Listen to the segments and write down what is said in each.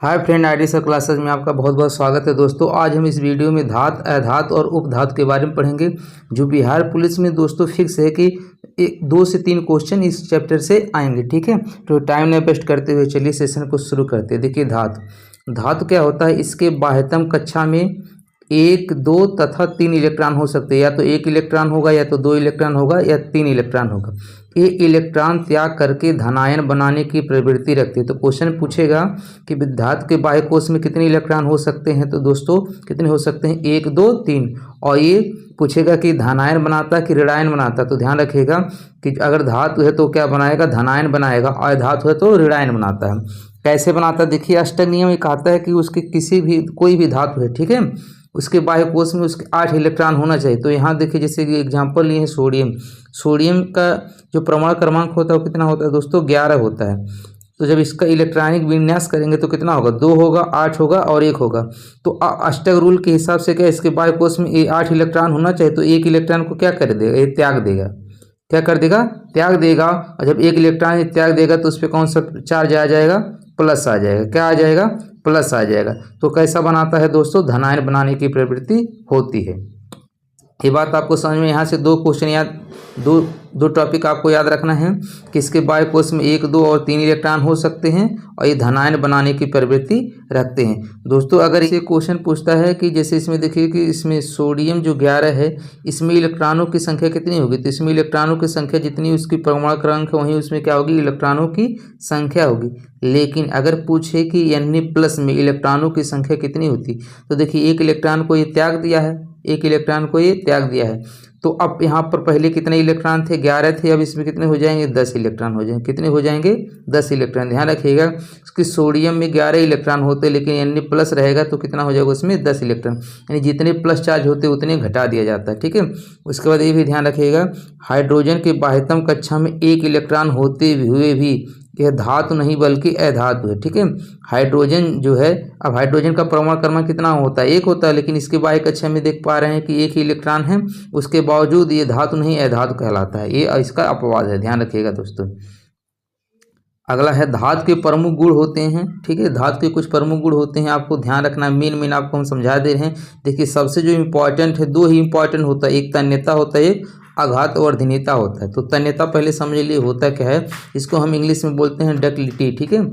Hi friend, ID sir classes में आपका बहुत बहुत स्वागत है। दोस्तों, आज हम इस वीडियो में धात, अधात और उपधात के बारे में पढ़ेंगे। जो बिहार पुलिस में दोस्तों फिक्स है कि 2 से 3 क्वेश्चन इस चैप्टर से आएंगे। ठीक है, तो टाइम न वेस्ट करते हुए चलिए सेशन को शुरू करते हैं। देखिए, धातु क्या होता है। इसके बाह्यतम कक्षा में 1, 2 तथा 3 इलेक्ट्रॉन हो सकते हैं। या तो 1 इलेक्ट्रॉन होगा, या तो 2 इलेक्ट्रॉन होगा, या 3 इलेक्ट्रॉन होगा। ये इलेक्ट्रॉन त्याग करके धनायन बनाने की प्रवृत्ति रखते हैं। तो क्वेश्चन पूछेगा कि धातु के बाह्य कोश में कितने इलेक्ट्रॉन हो सकते हैं। तो दोस्तों कितने हो सकते हैं, 1, 2, 3। और ये पूछेगा कि धनायन बनाता है कि ऋणायन बनाता है। तो ध्यान रखिएगा कि अगर धातु है तो क्या बनाएगा, धनायन बनाएगा, और धातु है तो ऋणायन बनाता है। कैसे बनाता है, देखिए अष्टक नियम ये कहता है कि उसके कोई भी धातु है, ठीक है, उसके बाह्य कोश में उसके 8 इलेक्ट्रॉन होना चाहिए। तो यहाँ देखिए, जैसे कि एग्जांपल लिए सोडियम का जो परमाणु क्रमांक होता है वो कितना होता है दोस्तों, 11 होता है। तो जब इसका इलेक्ट्रॉनिक विन्यास करेंगे तो कितना होगा, 2 होगा, 8 होगा और 1 होगा। तो अष्टक रूल के हिसाब से क्या इसके बाह्य कोश में 8 इलेक्ट्रॉन होना चाहिए। तो 1 इलेक्ट्रॉन को क्या कर देगा, ये त्याग देगा। क्या कर देगा, त्याग देगा। और जब 1 इलेक्ट्रॉन त्याग देगा तो उस पर कौन सा चार्ज आ जाएगा, प्लस आ जाएगा। क्या आ जाएगा, प्लस आ जाएगा। तो कैसा बनाता है दोस्तों, धनायन बनाने की प्रवृत्ति होती है। ये बात आपको समझ में। यहाँ से 2 क्वेश्चन दो टॉपिक आपको याद रखना है कि इसके बाह्य कोश में 1, 2 और 3 इलेक्ट्रॉन हो सकते हैं और ये धनायन बनाने की प्रवृत्ति रखते हैं। दोस्तों अगर ये क्वेश्चन पूछता है कि जैसे इसमें देखिए कि इसमें सोडियम जो 11 है, इसमें इलेक्ट्रॉनों की संख्या कितनी होगी। तो इसमें इलेक्ट्रॉनों की संख्या जितनी उसकी परमाणु क्रमांक है वहीं उसमें क्या होगी, इलेक्ट्रॉनों की संख्या होगी। लेकिन अगर पूछे कि Na+ में इलेक्ट्रॉनों की संख्या कितनी होती, तो देखिए 1 इलेक्ट्रॉन को ये त्याग दिया है, 1 इलेक्ट्रॉन को ये त्याग दिया है। तो अब यहाँ पर पहले कितने इलेक्ट्रॉन थे, 11 थे। अब इसमें कितने हो जाएंगे, 10 इलेक्ट्रॉन हो जाएंगे। कितने हो जाएंगे, 10 इलेक्ट्रॉन। ध्यान रखिएगा कि सोडियम में 11 इलेक्ट्रॉन होते, लेकिन Na+ रहेगा तो कितना हो जाएगा उसमें, 10 इलेक्ट्रॉन। यानी जितने प्लस चार्ज होते उतने घटा दिया जाता है। ठीक है, उसके बाद ये भी ध्यान रखिएगा, हाइड्रोजन के बाह्यतम कक्षा में 1 इलेक्ट्रॉन होते हुए भी यह धातु नहीं बल्कि अधातु है। ठीक है, हाइड्रोजन जो है, अब हाइड्रोजन का परमाणु क्रमांक कितना होता है, 1 होता है, लेकिन इसके बाह्य कक्षा में देख पा रहे हैं कि 1 ही इलेक्ट्रॉन है। उसके बावजूद ये धातु नहीं अधातु कहलाता है। ये इसका अपवाद है, ध्यान रखिएगा दोस्तों। अगला है धातु के प्रमुख गुण होते हैं। ठीक है, धातु के कुछ प्रमुख गुण होते हैं, आपको ध्यान रखना। मेन आपको हम समझा दे रहे हैं। देखिए सबसे जो इम्पोर्टेंट है, 2 ही इम्पोर्टेंट होता है, एक तन्यता होता है, एक आघातवर्धनीयता होता है। तो तन्यता पहले समझ लिए होता क्या है, इसको हम इंग्लिश में बोलते हैं डक्टिलिटी। ठीक है,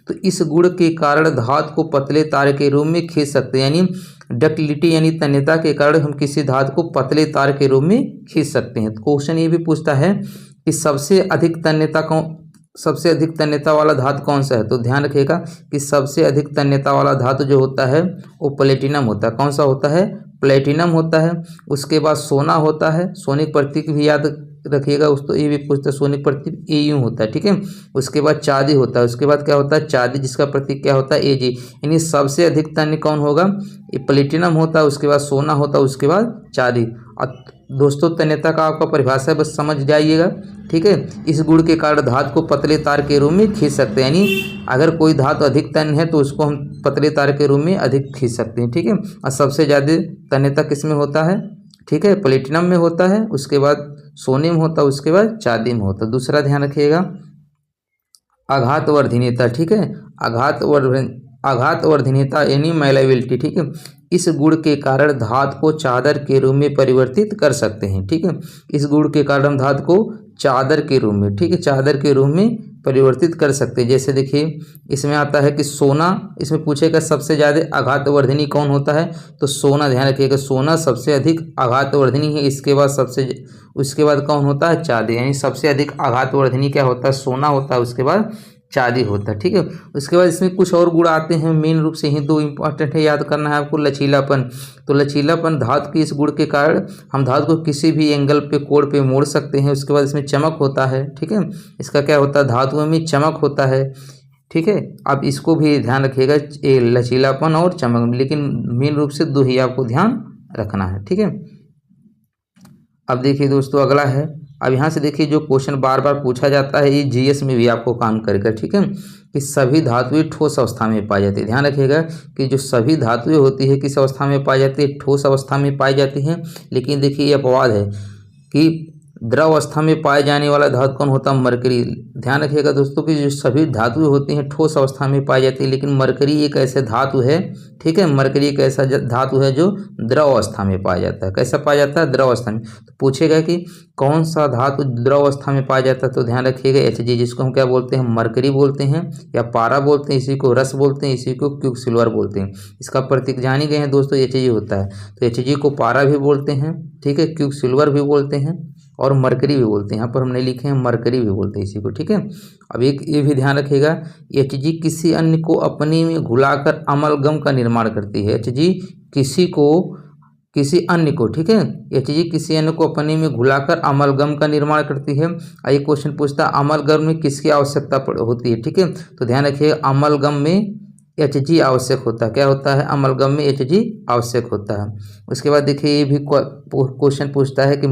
तो इस गुण के कारण धातु को पतले तार के रूप में खींच सकते हैं। यानी डक्टिलिटी यानी तन्यता के कारण हम किसी धातु को पतले तार के रूप में खींच सकते हैं। तो क्वेश्चन ये भी पूछता है कि सबसे अधिक तन्यता वाला धातु कौन सा है। तो ध्यान रखिएगा कि सबसे अधिक तन्यता वाला धातु जो होता है वो प्लेटिनम होता है। कौन सा होता है, प्लेटिनम होता है। उसके बाद सोना होता है, सोनिक प्रतीक भी याद रखिएगा। तो ये भी पूछता है, सोनिक प्रतीक Au होता है। ठीक है, उसके बाद चांदी होता है। उसके बाद क्या होता है, चांदी जिसका प्रतीक क्या होता है, Ag। यानी सबसे अधिक तन्य कौन होगा, ये प्लेटिनम होता है। उसके बाद सोना होता है, उसके बाद चांदी। दोस्तों तन्यता का आपका परिभाषा बस समझ जाइएगा। ठीक है, इस गुण के कारण धातु को पतले तार के रूप में खींच सकते हैं। यानी अगर कोई धातु अधिक तन्य है तो उसको हम पतले तार के रूप में अधिक खींच सकते हैं। ठीक है, और सबसे ज़्यादा तन्यता किस में होता है, ठीक है, प्लेटिनम में होता है। उसके बाद सोने में होता है, उसके बाद चांदी में होता है। दूसरा ध्यान रखिएगा, आघातवर्धनीयता। ठीक है, आघातवर्धनीयता यानी मैलेबिलिटी। ठीक है, इस गुण के कारण धातु को चादर के रूप में परिवर्तित कर सकते हैं। ठीक है, इस गुण के कारण हम धातु को चादर के रूप में, ठीक है, चादर के रूप में परिवर्तित कर सकते हैं। जैसे देखिए इसमें आता है कि सोना, इसमें पूछेगा सबसे ज़्यादा आघातवर्धनी कौन होता है। तो सोना, ध्यान रखिएगा, सोना सबसे अधिक आघातवर्धनी है। उसके बाद कौन होता है, चांदी। यानी सबसे अधिक आघातवर्धनी क्या होता है, सोना होता है। उसके बाद चांदी होता है। ठीक है, उसके बाद इसमें कुछ और गुण आते हैं, मेन रूप से ही 2 इंपॉर्टेंट है, याद करना है आपको। लचीलापन, तो लचीलापन धातु के इस गुण के कारण हम धातु को किसी भी एंगल पे, कोण पे मोड़ सकते हैं। उसके बाद इसमें चमक होता है। ठीक है, इसका क्या होता है, धातुओं में चमक होता है। ठीक है, अब इसको भी ध्यान रखिएगा, ये लचीलापन और चमक, लेकिन मेन रूप से 2 ही आपको ध्यान रखना है। ठीक है, अब देखिए दोस्तों अगला है, अब यहाँ से देखिए जो क्वेश्चन बार बार पूछा जाता है, ये जीएस में भी आपको काम करेगा। ठीक है, कि सभी धातुएं ठोस अवस्था में पाई जाती है। ध्यान रखिएगा कि जो सभी धातुएं होती है किस अवस्था में पाई जाती है, ठोस अवस्था में पाई जाती हैं। लेकिन देखिए ये अपवाद है कि द्रव अवस्था में पाए जाने वाला धातु कौन होता है? मरकरी। ध्यान रखिएगा दोस्तों कि जो सभी धातुएं होती हैं ठोस अवस्था में पाई जाती है, लेकिन मरकरी एक ऐसे धातु है, ठीक है, मरकरी एक ऐसा धातु है जो द्रव अवस्था में पाया जाता है। कैसा पाया जाता है? द्रव अवस्था में। तो पूछेगा कि कौन सा धातु द्रव अवस्था में पाया जाता है, तो ध्यान रखिएगा Hg, जिसको हम क्या बोलते हैं? मरकरी बोलते हैं या पारा बोलते हैं, इसी को रस बोलते हैं, इसी को क्विकसिल्वर बोलते हैं। इसका प्रतीक जान ही गए हैं दोस्तों, Hg होता है। तो Hg को पारा भी बोलते हैं, ठीक है, क्विकसिल्वर भी बोलते हैं और मरकरी भी बोलते हैं। यहाँ पर हमने लिखे हैं मरकरी भी बोलते हैं इसी को, ठीक है। अब एक ये भी ध्यान रखिएगा, Hg किसी अन्य को अपने में घुलाकर अमलगम का निर्माण करती है। Hg किसी अन्य को, ठीक है, Hg किसी अन्य को अपने में घुलाकर अमलगम का निर्माण करती है। ये क्वेश्चन पूछता है अमलगम में किसकी आवश्यकता होती है, ठीक है। तो ध्यान रखिएगा अमलगम में Hg आवश्यक होता है। क्या होता है? अमलगम में Hg आवश्यक होता है। उसके बाद देखिए ये भी क्वेश्चन पूछता है कि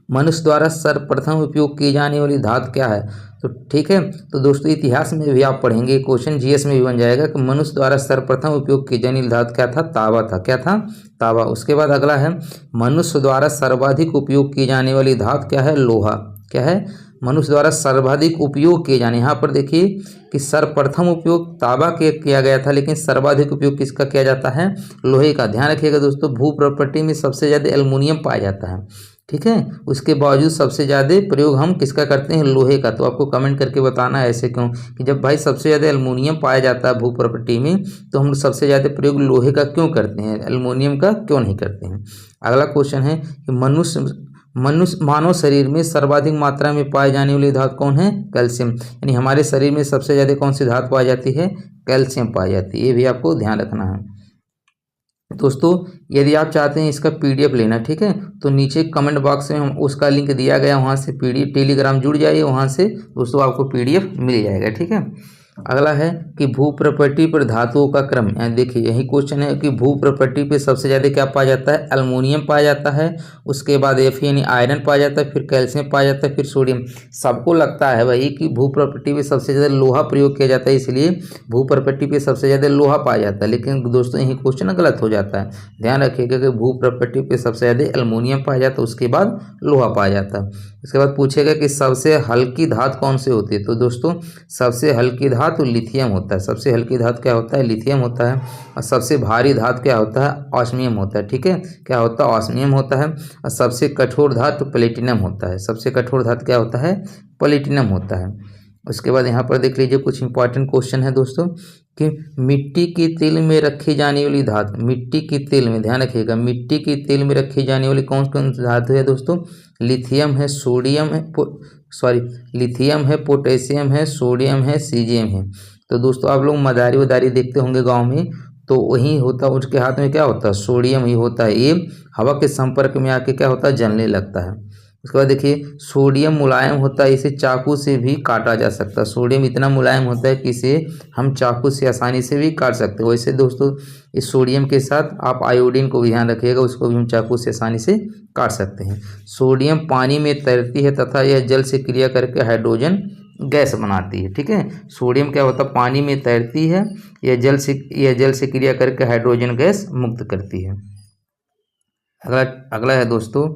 मनुष्य द्वारा सर्वप्रथम उपयोग की जाने वाली धातु क्या है? तो ठीक है, तो दोस्तों इतिहास में भी आप पढ़ेंगे, क्वेश्चन जीएस में भी बन जाएगा कि मनुष्य द्वारा सर्वप्रथम उपयोग की जाने वाली धातु क्या था? तांबा था। क्या था? तांबा। उसके बाद अगला है मनुष्य द्वारा सर्वाधिक उपयोग की जाने वाली धातु क्या है? लोहा। क्या है? मनुष्य द्वारा सर्वाधिक उपयोग किए जाने, यहाँ पर देखिए कि सर्वप्रथम उपयोग तांबा के किया गया था, लेकिन सर्वाधिक उपयोग किसका किया जाता है? लोहे का। ध्यान रखिएगा दोस्तों भू प्रॉपर्टी में सबसे ज़्यादा एल्युमिनियम पाया जाता है, ठीक है, उसके बावजूद सबसे ज़्यादा प्रयोग हम किसका करते हैं? लोहे का। तो आपको कमेंट करके बताना है ऐसे क्यों, कि जब भाई सबसे ज़्यादा एल्युमिनियम पाया जाता है भू प्रॉपर्टी में, तो हम सबसे ज़्यादा प्रयोग लोहे का क्यों करते हैं, एल्युमिनियम का क्यों नहीं करते हैं। अगला क्वेश्चन है कि मानव शरीर में सर्वाधिक मात्रा में पाए जाने वाली धातु कौन है? कैल्शियम। यानी हमारे शरीर में सबसे ज़्यादा कौन सी धातु पाई जाती है? कैल्शियम पाई जाती है। ये भी आपको ध्यान रखना है दोस्तों। यदि आप चाहते हैं इसका पीडीएफ लेना, ठीक है, तो नीचे कमेंट बॉक्स में हम उसका लिंक दिया गया, वहाँ से पीडीएफ टेलीग्राम जुड़ जाइए, वहाँ से दोस्तों आपको पीडीएफ मिल जाएगा, ठीक है। अगला है कि भू प्रॉपर्टी पर धातुओं का क्रम। यानी देखिए यही क्वेश्चन है कि भू प्रॉपर्टी पे सबसे ज़्यादा क्या पाया जाता है? एल्युमिनियम पाया जाता है, उसके बाद Fe यानी आयरन पाया जाता है, फिर कैल्शियम पाया जाता है, फिर सोडियम। सबको लगता है भाई कि भू प्रॉपर्टी पे सबसे ज़्यादा लोहा प्रयोग किया जाता है, इसलिए भू प्रॉपर्टी पे सबसे ज़्यादा लोहा पाया जाता है, लेकिन दोस्तों यही क्वेश्चन गलत हो जाता है। ध्यान रखिएगा कि भू प्रॉपर्टी पे सबसे ज़्यादा एल्युमिनियम पाया जाता है, उसके बाद लोहा पाया जाता है। उसके बाद पूछेगा कि सबसे हल्की धातु कौन सी होती है? तो दोस्तों सबसे हल्की धातु लिथियम होता है। सबसे हल्की धातु क्या होता है? लिथियम होता है। और सबसे भारी धातु क्या होता है? ऑस्मियम होता है, ठीक है। क्या होता है? ऑस्मियम होता है। और सबसे कठोर धातु प्लेटिनम होता है। सबसे कठोर धातु क्या होता है? प्लेटिनम होता है। उसके बाद यहाँ पर देख लीजिए कुछ इंपॉर्टेंट क्वेश्चन है दोस्तों कि मिट्टी की तेल में रखी जाने वाली धातु, मिट्टी की तेल में, ध्यान रखिएगा, मिट्टी की तेल में रखी जाने वाली कौन कौन सी धातु है दोस्तों? लिथियम है, सोडियम है, लिथियम है, पोटेशियम है, सोडियम है, सीजियम है। तो दोस्तों आप लोग मदारी वदारी देखते होंगे गांव में, तो वही होता है, उसके हाथ में क्या होता है? सोडियम ही होता है। ये हवा के संपर्क में आके क्या होता है? जलने लगता है। उसके बाद देखिए सोडियम मुलायम होता है, इसे चाकू से भी काटा जा सकता है। सोडियम इतना मुलायम होता है कि इसे हम चाकू से आसानी से भी काट सकते हैं। वैसे दोस्तों इस सोडियम के साथ आप आयोडीन को भी ध्यान रखिएगा, उसको भी हम चाकू से आसानी से काट सकते हैं। सोडियम पानी में तैरती है तथा यह जल से क्रिया करके हाइड्रोजन गैस बनाती है, ठीक है। सोडियम क्या होता है? पानी में तैरती है, यह जल से क्रिया करके हाइड्रोजन गैस मुक्त करती है। अगला है दोस्तों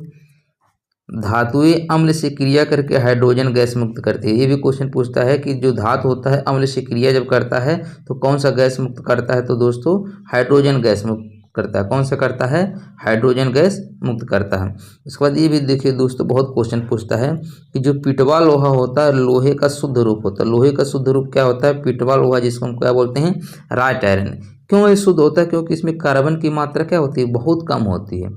धातुएं अम्ल से क्रिया करके हाइड्रोजन गैस मुक्त करती है। ये भी क्वेश्चन पूछता है कि जो धातु होता है अम्ल से क्रिया जब करता है तो कौन सा गैस मुक्त करता है? तो दोस्तों हाइड्रोजन गैस मुक्त करता है। कौन सा करता है? हाइड्रोजन गैस मुक्त करता है। उसके बाद ये भी देखिए दोस्तों बहुत क्वेश्चन पूछता है कि जो पिटवा लोहा होता है लोहे का शुद्ध रूप होता है। लोहे का शुद्ध रूप क्या होता है? पिटवा लोहा, जिसको हम क्या बोलते हैं? Right iron. क्यों ये शुद्ध होता है? क्योंकि इसमें कार्बन की मात्रा क्या होती है? बहुत कम होती है।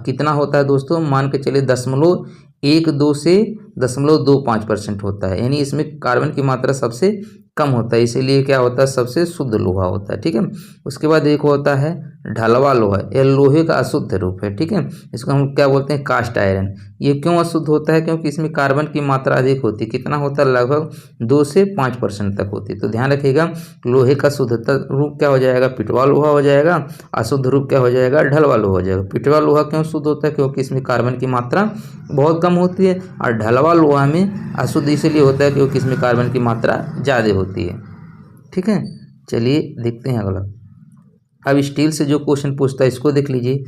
कितना होता है दोस्तों? मान के चलिए 0.12 से 0.25% होता है, यानी इसमें कार्बन की मात्रा सबसे कम होता है, इसीलिए क्या होता है? सबसे शुद्ध लोहा होता है, ठीक है। उसके बाद एक होता है ढलवा लोहा, यह लोहे का अशुद्ध रूप है, ठीक है। इसको हम क्या बोलते हैं? Cast iron. ये क्यों अशुद्ध होता है? क्योंकि इसमें कार्बन की मात्रा अधिक होती है। कितना होता है? लगभग 2 से 5% तक होती है। तो ध्यान रखिएगा लोहे का शुद्धता रूप क्या हो जाएगा? पिटवा लोहा हो जाएगा। अशुद्ध रूप क्या हो जाएगा? ढलवा लोहा हो जाएगा। पिटवा लोहा क्यों शुद्ध होता है? क्योंकि इसमें कार्बन की मात्रा बहुत कम होती है। और ढलवा लोहा में अशुद्ध इसलिए होता है क्योंकि इसमें कार्बन की मात्रा ज़्यादा होती है, ठीक है। चलिए देखते हैं अगला। अब स्टील से जो क्वेश्चन पूछता है इसको देख लीजिए।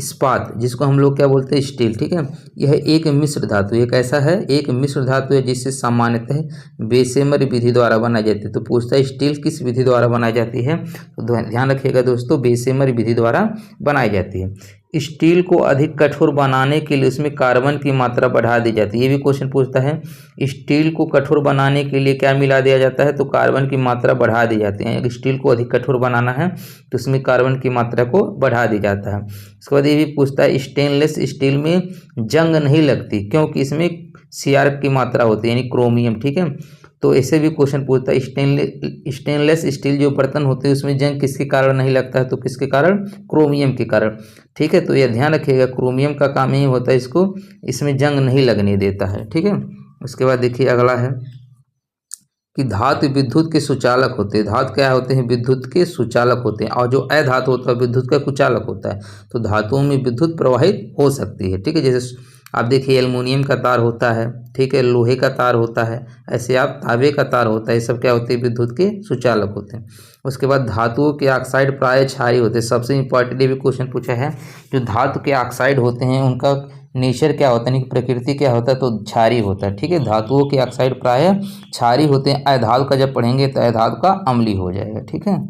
इस्पात, जिसको हम लोग क्या बोलते हैं, स्टील, ठीक है। यह एक मिश्र धातु, एक ऐसा है, एक मिश्र धातु है जिससे सामान्यतः बेसेमर विधि द्वारा बनाई जाती है। तो पूछता है स्टील किस विधि द्वारा बनाई जाती है, तो ध्यान रखिएगा दोस्तों, बेसेमर विधि द्वारा बनाई जाती है। स्टील को अधिक कठोर बनाने के लिए उसमें कार्बन की मात्रा बढ़ा दी जाती है। ये भी क्वेश्चन पूछता है, स्टील को कठोर बनाने के लिए क्या मिला दिया जाता है, तो कार्बन की मात्रा बढ़ा दी जाती है। अगर स्टील को अधिक कठोर बनाना है तो उसमें कार्बन की मात्रा को बढ़ा दी जाता है। उसके बाद ये भी पूछता है, स्टेनलेस स्टील में जंग नहीं लगती क्योंकि इसमें सीआर की मात्रा होती है, यानी क्रोमियम, ठीक है। तो ऐसे भी क्वेश्चन पूछता है, स्टेनलेस स्टील जो बर्तन होते हैं उसमें जंग किसके कारण नहीं लगता है, तो किसके कारण, क्रोमियम के कारण, ठीक है। तो यह ध्यान रखिएगा, क्रोमियम का काम यही होता है, इसको इसमें जंग नहीं लगने देता है, ठीक है। उसके बाद देखिए अगला है कि धातु विद्युत के सुचालक होते हैं। धातु क्या होते हैं, विद्युत के सुचालक होते हैं, और जो अधातु होता है विद्युत का कुचालक होता है। तो धातुओं में विद्युत प्रवाहित हो सकती है, ठीक है। जैसे आप देखिए एल्युमिनियम का तार होता है, ठीक है, लोहे का तार होता है, ऐसे आप तांबे का तार होता है, ये सब क्या होते हैं, विद्युत के सुचालक होते हैं। उसके बाद धातुओं के ऑक्साइड प्राय क्षारीय होते हैं। सबसे इंपॉर्टेंट ये भी क्वेश्चन पूछा है, जो धातु के ऑक्साइड होते हैं उनका नेचर क्या होता है, यानी प्रकृति क्या होता है, तो क्षारीय होता है, ठीक है। धातुओं के ऑक्साइड प्राय क्षारीय होते हैं। अधातु का जब पढ़ेंगे तो अधातु का अम्लीय हो जाएगा, ठीक है।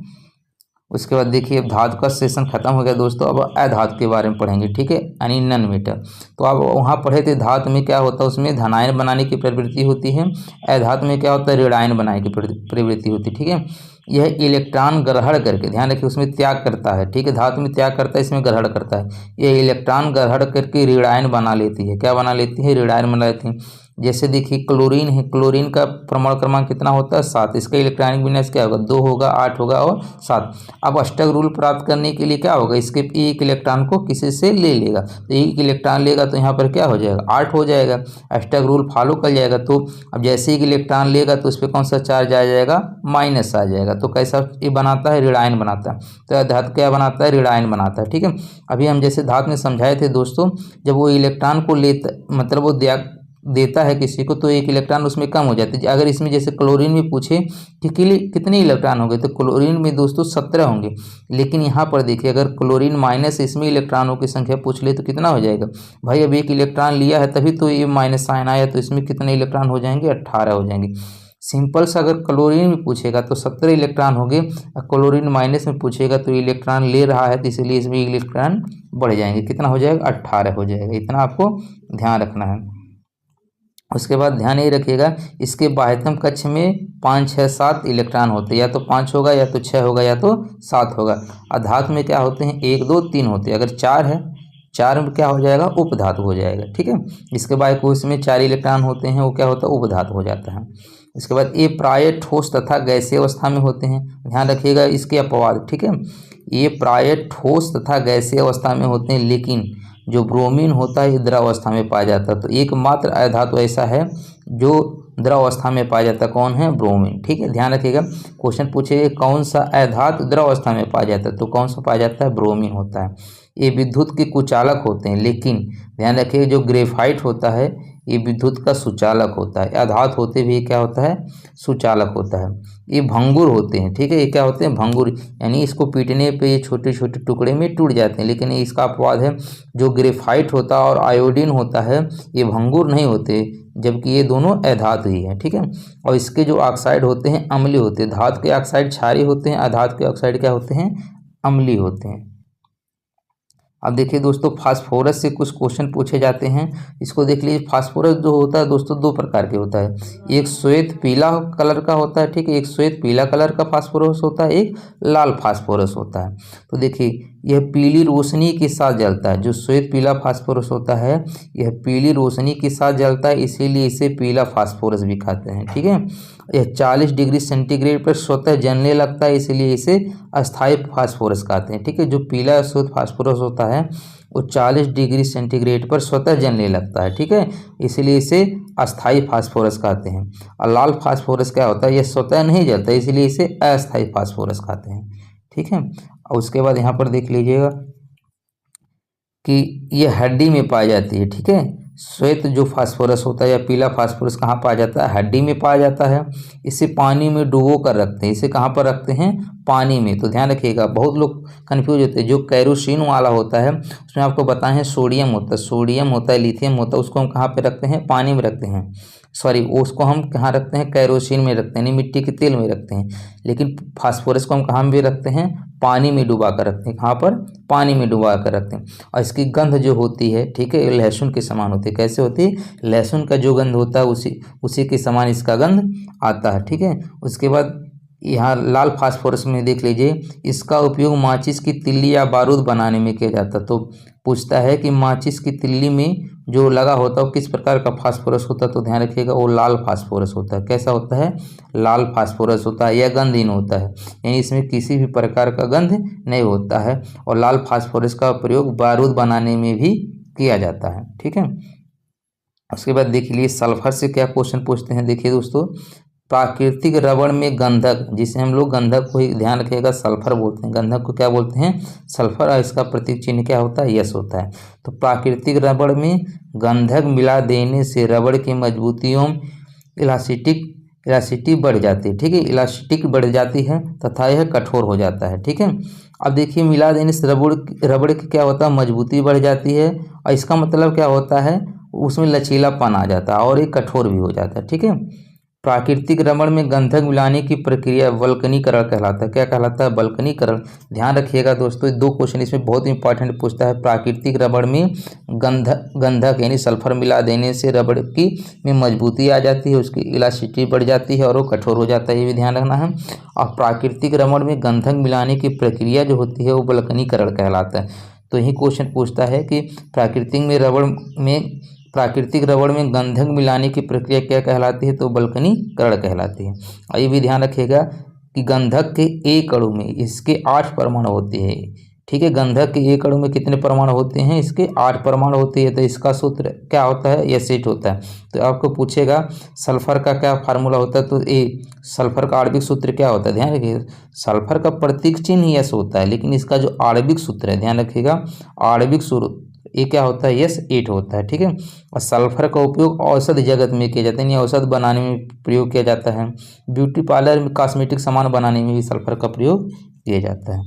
उसके बाद देखिए अब धातु का सेशन खत्म हो गया दोस्तों, अब अधातु के बारे में पढ़ेंगे, ठीक है, यानी नन मेटल। तो आप वहाँ पढ़े थे धातु में क्या होता है, उसमें धनायन बनाने की प्रवृत्ति होती है, अधातु में क्या होता है, ऋणायन बनाने की प्रवृत्ति होती है, ठीक है। यह इलेक्ट्रॉन ग्रहण करके, ध्यान रखिए, उसमें त्याग करता है, ठीक है, धातु में त्याग करता है, इसमें ग्रहण करता है। यह इलेक्ट्रॉन ग्रहण करके ऋणायन बना लेती है, क्या बना लेती है, ऋणायन बना लेती है। जैसे देखिए क्लोरीन है, क्लोरीन का परमाणु क्रमांक कितना होता है, 7। इसका इलेक्ट्रॉनिक विन्यास क्या होगा, 2 होगा, 8 होगा और 7। अब अष्टक रूल प्राप्त करने के लिए क्या होगा, इसके एक इलेक्ट्रॉन को किसी से ले लेगा, तो एक इलेक्ट्रॉन लेगा तो यहाँ पर क्या हो जाएगा, 8 हो जाएगा, अष्टक रूल फॉलो कर जाएगा। तो अब जैसे एक इलेक्ट्रॉन लेगा तो उस पर कौन सा चार्ज आ जाएगा, माइनस आ जाएगा। तो कैसा ये बनाता है, ऋणायन बनाता है। तो धातु क्या बनाता है, ऋणायन बनाता है, ठीक है। अभी हम जैसे धातु में समझाए थे दोस्तों, जब वो इलेक्ट्रॉन को लेता, मतलब वो देता है किसी को, तो एक इलेक्ट्रॉन उसमें कम हो जाती है। अगर इसमें जैसे क्लोरीन में पूछे कि कितने इलेक्ट्रॉन होंगे, तो क्लोरीन में दोस्तों 17 होंगे। लेकिन यहाँ पर देखिए अगर क्लोरीन माइनस इसमें इलेक्ट्रॉनों की संख्या पूछ ले तो कितना हो जाएगा भाई, अब एक इलेक्ट्रॉन लिया है तभी तो ये माइनस साइन आया, तो इसमें कितने इलेक्ट्रॉन हो जाएंगे, 18 हो जाएंगे। सिंपल सा अगर क्लोरीन में पूछेगा तो 17 इलेक्ट्रॉन होंगे, और क्लोरीन माइनस में पूछेगा तो इलेक्ट्रॉन ले रहा है तो इसलिए इसमें इलेक्ट्रॉन बढ़ जाएंगे, कितना हो जाएगा, 18 हो जाएगा। इतना आपको ध्यान रखना है। उसके बाद ध्यान ये रखिएगा, इसके बाह्यतम कक्ष में 5, 6, 7 इलेक्ट्रॉन होते हैं, या तो 5 होगा, या तो 6 होगा, या तो 7 होगा। और धातु में क्या होते हैं, 1, 2, 3 होते हैं। अगर 4 है, 4 में क्या हो जाएगा, उपधातु हो जाएगा, ठीक है। इसके बाह्य कोश में 4 इलेक्ट्रॉन होते हैं, वो क्या होता है, उपधातु हो जाता है। इसके बाद ये प्राय ठोस तथा गैसीय अवस्था में होते हैं, ध्यान रखिएगा इसके अपवाद, ठीक है। ये प्राय ठोस तथा गैसीय अवस्था में होते हैं, लेकिन जो ब्रोमीन होता है ये द्रव अवस्था में पाया जाता है। तो एकमात्र अधातु ऐसा है जो द्रव अवस्था में पाया जाता है, कौन है, ब्रोमीन, ठीक है। ध्यान रखिएगा, क्वेश्चन पूछेगा कौन सा अधातु द्रव अवस्था में पाया जाता है, तो कौन सा पाया जाता है, ब्रोमीन होता है। ये विद्युत के कुचालक होते हैं, लेकिन ध्यान रखिए जो ग्रेफाइट होता है ये विद्युत का सुचालक होता है। अधातु होते भी क्या होता है, सुचालक होता है। ये भंगुर होते हैं, ठीक है, ये क्या होते हैं, भंगुर, यानी इसको पीटने पे ये छोटे छोटे टुकड़े में टूट जाते हैं। लेकिन इसका अपवाद है, जो ग्रेफाइट होता है और आयोडीन होता है ये भंगुर नहीं होते, जबकि ये दोनों अधातु ही हैं, ठीक है। और इसके जो ऑक्साइड होते हैं अम्लीय होते हैं। धातु के ऑक्साइड क्षारीय होते हैं, अधातु के ऑक्साइड क्या होते हैं, अम्लीय होते हैं। अब देखिए दोस्तों, फास्फोरस से कुछ क्वेश्चन पूछे जाते हैं, इसको देख लीजिए। फास्फोरस जो होता है दोस्तों 2 प्रकार के होता है, एक श्वेत पीला कलर का होता है, ठीक है, एक श्वेत पीला कलर का फास्फोरस होता है, एक लाल फास्फोरस होता है। तो देखिए यह पीली रोशनी के साथ जलता है, जो श्वेत पीला फास्फोरस होता है यह पीली रोशनी के साथ जलता है, इसीलिए इसे पीला फास्फोरस भी कहते हैं, ठीक है। यह 40 डिग्री सेंटीग्रेड पर स्वतः जलने लगता है, इसलिए इसे अस्थायी फास्फोरस कहते हैं, ठीक है। जो पीला श्वेत फास्फोरस होता है वो 40 डिग्री सेंटीग्रेड पर स्वतः जलने लगता है, ठीक है, इसलिए इसे अस्थायी फास्फोरस कहते हैं। और लाल फास्फोरस क्या होता है, यह स्वतः नहीं जलता, इसलिए इसे अस्थायी फास्फोरस कहते हैं, ठीक है। और उसके बाद यहाँ पर देख लीजिएगा कि यह हड्डी में पाई जाती है, ठीक है। श्वेत जो फास्फोरस होता है या पीला फास्फोरस कहाँ पाया जाता है? हड्डी में पाया जाता है। इसे पानी में डुबो कर रखते हैं। इसे कहाँ पर रखते हैं? पानी में। तो ध्यान रखिएगा, बहुत लोग कन्फ्यूज होते हैं। जो केरोसिन वाला होता है उसमें आपको बताएं हैं सोडियम होता है, सोडियम होता है, लिथियम होता है, उसको हम कहाँ पे रखते हैं? पानी में रखते हैं। सॉरी, उसको हम कहाँ रखते हैं? केरोसिन में रखते हैं, यानी मिट्टी के तेल में रखते हैं। लेकिन फास्फोरस को हम कहाँ में रखते हैं? पानी में डुबा कर रखते हैं। कहाँ पर? पानी में डुबा कर रखते हैं। और इसकी गंध जो होती है, ठीक है, लहसुन के समान होती है। कैसे होती है? लहसुन का जो गंध होता है उसी के समान इसका गंध आता है, ठीक है। उसके बाद यहाँ लाल फास्फोरस में देख लीजिए, इसका उपयोग माचिस की तिल्ली या बारूद बनाने में किया जाता है। तो पूछता है कि माचिस की तिल्ली में जो लगा होता है वो किस प्रकार का फास्फोरस होता है? तो ध्यान रखिएगा, वो लाल फास्फोरस होता है। कैसा होता है? लाल फास्फोरस होता है। यह गंधहीन होता है, यानी इसमें किसी भी प्रकार का गंध नहीं होता है। और लाल फास्फोरस का प्रयोग बारूद बनाने में भी किया जाता है, ठीक है। उसके बाद देख लीजिए सल्फर से क्या क्वेश्चन पूछते हैं। देखिए दोस्तों, प्राकृतिक रबड़ में गंधक, जिसे हम लोग गंधक को ही ध्यान रखिएगा सल्फर बोलते हैं। गंधक को क्या बोलते हैं? सल्फर। और इसका प्रतीक चिन्ह क्या होता है? यस होता है। तो प्राकृतिक रबड़ में गंधक मिला देने से रबड़ की मजबूती एवं इलास्टिसिटी बढ़ जाती है, ठीक है। इलास्टिक बढ़ जाती है तथा यह कठोर हो जाता है, ठीक है। अब देखिए, मिला देने से रबड़ की क्या होता है? मजबूती बढ़ जाती है। और इसका मतलब क्या होता है? उसमें लचीलापन आ जाता है और ये कठोर भी हो जाता है, ठीक है। प्राकृतिक रबड़ में गंधक मिलाने की प्रक्रिया वल्कनीकरण कहलाता है। क्या कहलाता है? वल्कनीकरण। ध्यान रखिएगा दोस्तों, दो क्वेश्चन इसमें बहुत इंपॉर्टेंट पूछता है। प्राकृतिक रबड़ में गंधक यानी सल्फर मिला देने से रबड़ की में मजबूती आ जाती है, उसकी इलास्टिसिटी बढ़ जाती है और वो कठोर हो जाता है, ये भी ध्यान रखना है। और प्राकृतिक रबड़ में गंधक मिलाने की प्रक्रिया जो होती है वो वल्कनीकरण कहलाता है। तो यही क्वेश्चन पूछता है कि प्राकृतिक रबड़ में गंधक मिलाने की प्रक्रिया क्या कहलाती है? तो वल्कनीकरण कहलाती है। और ये भी ध्यान रखिएगा कि गंधक के एक अणु में इसके 8 परमाणु होते हैं, ठीक है। गंधक के एक अणु में कितने परमाणु होते हैं? इसके 8 परमाणु होते हैं। तो इसका सूत्र क्या होता है? एसिड होता है। तो आपको पूछेगा सल्फर का क्या फार्मूला होता है? तो सल्फर का आणविक सूत्र क्या होता है? ध्यान रखिएगा, सल्फर का प्रतीक चिन्ह यस होता है, लेकिन इसका जो आणविक सूत्र है, ध्यान रखिएगा, आणविक सूत्र ये क्या होता है? यस 8 होता है, ठीक है। और सल्फर का उपयोग औषध जगत में किया जाता है, यानी औषध बनाने में प्रयोग किया जाता है। ब्यूटी पार्लर में कॉस्मेटिक सामान बनाने में भी सल्फर का प्रयोग किया जाता है।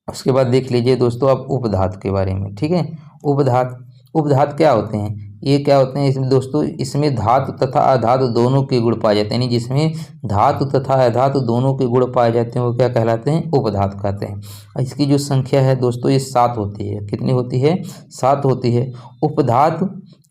उसके बाद देख लीजिए दोस्तों अब उपधातु के बारे में, ठीक है। उपधातु क्या होते हैं? ये क्या होते हैं इसमें दोस्तों? इसमें धातु तथा अधातु दोनों के गुण पाए जाते हैं, यानी जिसमें धातु तथा अधातु दोनों के गुण पाए जाते हैं वो क्या कहलाते हैं? उपधातु कहते हैं। इसकी जो संख्या है दोस्तों ये 7 होती है। कितनी होती है? 7 होती है। उपधातु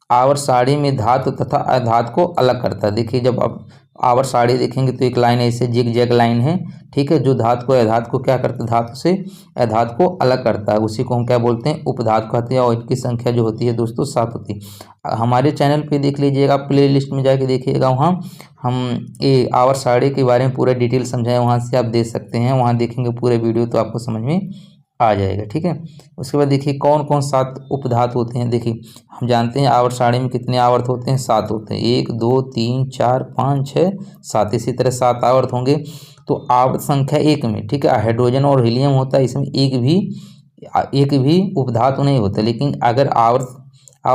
आवर्त सारणी में धातु तथा अधातु को अलग करता है। देखिए, जब आप आवर्त सारणी देखेंगे तो एक लाइन ऐसे जिग जैग लाइन है, ठीक है, जो धातु को अधातु को क्या करता है? धातु से अधातु को अलग करता है, उसी को हम क्या बोलते हैं? उपधातु कहते हैं। और इनकी संख्या जो होती है दोस्तों 7 होती है। हमारे चैनल पे देख लीजिएगा, प्ले लिस्ट में जाके देखिएगा, वहाँ हम ये आवर्त सारणी के बारे में पूरा डिटेल समझाएं, वहाँ से आप देख सकते हैं। वहाँ देखेंगे पूरे वीडियो तो आपको समझ में आ जाएगा, ठीक है। उसके बाद देखिए कौन कौन 7 उपधातु होते हैं। देखिए, हम जानते हैं आवर्त सारणी में कितने आवर्त होते हैं? 7 होते हैं। 1 2 3 4 5 6 7, इसी तरह 7 आवर्त होंगे। तो आवर्त संख्या 1 में, ठीक है, हाइड्रोजन और हीलियम होता है, इसमें एक भी उपधातु नहीं होता। लेकिन अगर आवर्त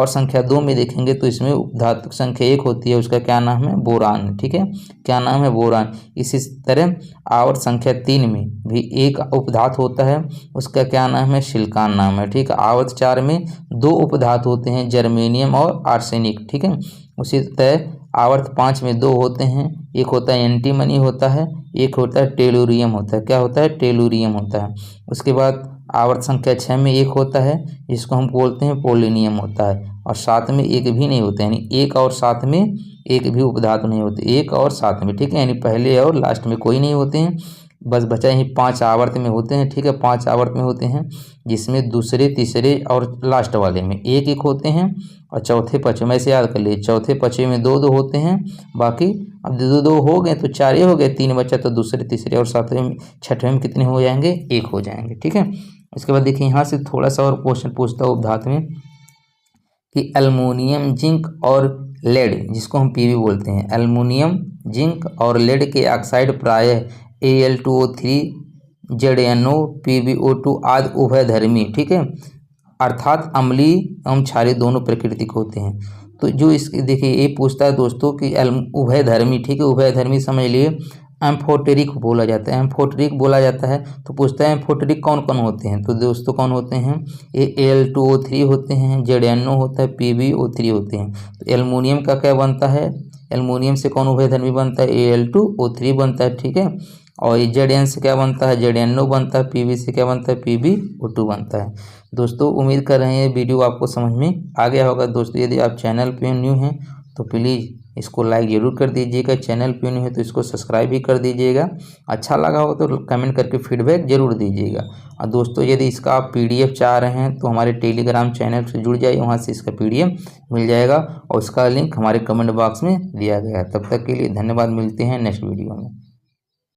संख्या 2 में देखेंगे तो इसमें उपधातु संख्या 1 होती है, उसका क्या नाम है? बोरान, ठीक है। क्या नाम है? बोरान। इसी तरह आवर्त संख्या 3 में भी एक उपधातु होता है, उसका क्या नाम है? सिलिकॉन नाम है, ठीक है। आवर्त 4 में 2 उपधातु होते हैं, जर्मेनियम और आर्सेनिक, ठीक है। उसी तरह आवर्त 5 में 2 होते हैं, एक होता है एंटीमनी होता है, एक होता है टेलुरियम होता है। क्या होता है? टेलुरियम होता है। उसके बाद आवर्त संख्या 6 में 1 होता है, जिसको हम बोलते हैं पोलिनियम होता है। और 7 में 1 भी नहीं होता, यानी 1 और 7 में एक भी उपधातु नहीं होते, 1 और 7 में, ठीक है, यानी पहले और लास्ट में कोई नहीं होते हैं। बस बचा ही 5 आवर्त में होते हैं, ठीक है। 5 आवर्त में होते हैं, जिसमें दूसरे, तीसरे और लास्ट वाले में 1 होते हैं। और चौथे पाँचवें में से याद कर लीजिए, चौथे पाँचवें में 2 होते हैं। बाकी अब 2 हो गए तो 4 हो गए, 3 बचा तो दूसरे, तीसरे और छठवें में कितने हो जाएंगे? 1 हो जाएंगे, ठीक है। इसके बाद देखिए यहाँ से थोड़ा सा और क्वेश्चन पूछता है उपधातु में कि एल्युमिनियम, जिंक और लेड, जिसको हम पीबी बोलते हैं, एल्युमिनियम, जिंक और लेड के ऑक्साइड प्रायः Al2O3, ZnO, PbO2 आदि उभयधर्मी, ठीक है, अर्थात अम्लीय एवं क्षारीय दोनों प्रकृति के होते हैं। तो जो इसके देखिए ये पूछता है दोस्तों कि उभयधर्मी, ठीक है, उभयधर्मी समझ लिए। एम्फोटेरिक बोला जाता है, एम्फोटेरिक बोला जाता है। तो पूछता है एम्फोटेरिक कौन कौन होते हैं, तो दोस्तों कौन होते हैं, ये Al2O3 होते हैं, ZnO होता है, PbO3 होते हैं। तो एल्युमिनियम का क्या बनता है, एल्युमिनियम से कौन उभयधर्मी बनता है, Al2O3 बनता है, ठीक है। और Zn से क्या बनता है, ZnO बनता है, Pb से क्या बनता है, PbO2 बनता है। दोस्तों उम्मीद कर रहे हैं वीडियो आपको समझ में आ गया होगा। दोस्तों यदि आप चैनल पे न्यू हैं तो प्लीज़ इसको लाइक ज़रूर कर दीजिएगा, चैनल पे न्यू है तो इसको सब्सक्राइब भी कर दीजिएगा। अच्छा लगा हो तो कमेंट करके फीडबैक ज़रूर दीजिएगा। और दोस्तों यदि इसका आप PDF चाह रहे हैं तो हमारे टेलीग्राम चैनल से जुड़ जाइए, वहाँ से इसका PDF मिल जाएगा और उसका लिंक हमारे कमेंट बॉक्स में दिया गया है। तब तक के लिए धन्यवाद, मिलते हैं नेक्स्ट वीडियो में।